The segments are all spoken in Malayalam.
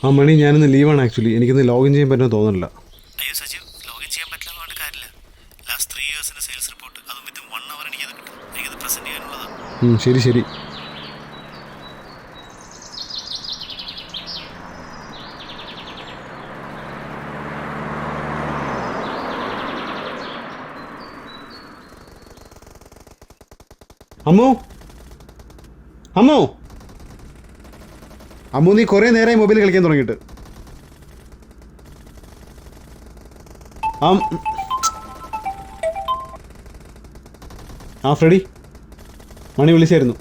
ആ മണി, ഞാനിന്ന് ലീവാണ് ആക്ച്വലി. എനിക്കിന്ന് ലോഗിൻ ചെയ്യാൻ പറ്റുമെന്ന് തോന്നുന്നില്ല. അയ്യോ സജീവ്, ലോഗിൻ ചെയ്യാൻ പറ്റില്ല എന്ന് പറഞ്ഞ കാര്യമില്ല. ലാസ്റ്റ് 3 ഇയേഴ്സിൻ്റെ സെയിൽസ് റിപ്പോർട്ട് അതും വിത്തിൻ 1 അവർ എനിക്കത് കിട്ടും. എനിക്കത് പ്രസൻറ്റ് ചെയ്യാനുള്ളതാണ്. ശരി ശരി. അമ്മു, അമ്മു, അമ്മു, നീ കുറേ നേരമായി മൊബൈൽ കളിക്കാൻ തുടങ്ങിയിട്ട്. ഫ്രെഡി, മണി വിളിച്ചായിരുന്നു.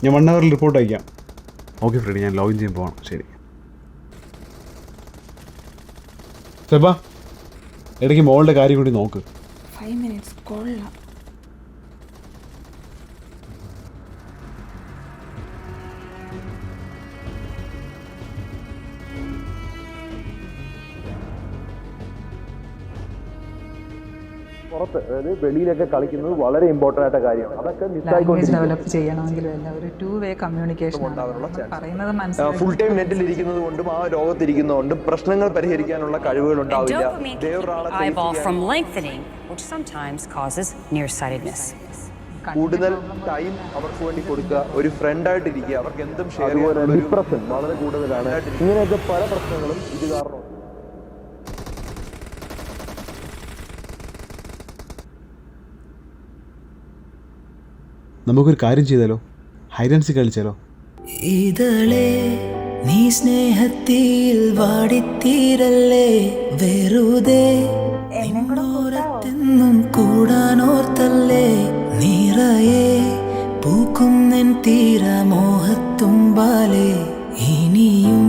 ഞാൻ 1 അവറിൽ റിപ്പോർട്ട് അയക്കാം. ഓക്കെ ഫ്രെഡി, ഞാൻ ലോഗിൻ ചെയ്യാൻ പോകണം. ശരി. സെബാ, ഇടയ്ക്ക് മോളുടെ കാര്യം കൂടി നോക്ക്. 5 minutes കൊള്ളാം. പുറത്ത്, അതായത് വെളിയിലൊക്കെ കളിക്കുന്നത് വളരെ ഇമ്പോർട്ടൻ്റ് ആയിട്ട് കാര്യമാണ്. അതൊക്കെ ലാംഗ്വേജ് ഡെവലപ്പ് ചെയ്യണമെങ്കിലും എല്ലാം ഒരു 2-way കമ്മ്യൂണിക്കേഷൻ പറയുന്നത് മനസ്സിലാക്കി ഫുൾ ടൈം നെറ്റിൽ ഇരിക്കുന്നത് കൊണ്ടും ആ ലോകത്തിരിക്കുന്നതുകൊണ്ടും പ്രശ്നങ്ങൾ പരിഹരിക്കാനുള്ള കഴിവുകൾ ഉണ്ടാവില്ല. കൂടുതൽ ടൈം അവർക്ക് വേണ്ടി കൊടുക്കുക, ഒരു ഫ്രണ്ടായിട്ട് ഇരിക്കുക, അവർക്ക് എന്തും ഷെയർ ചെയ്യാൻ ഡിപ്രഷൻ വളരെ കൂടുതലാണ്. ഇങ്ങനെയൊക്കെ പല പ്രശ്നങ്ങളും ഇത് കാരണം. നമുക്കൊരു കാര്യം ചെയ്താലോ? ഹൈഡൻസി കളിച്ചാലോ? ഇതളേ നീ സ്നേഹത്തിൽ വാടിത്തീരല്ലേ, വെറുതെ എന്നോരത്തെന്നും കൂടാനോർത്തല്ലേ, നിറയെ പൂക്കുന്നൻ തീരമോഹത്തുമ്പാലേ, ഇനിയും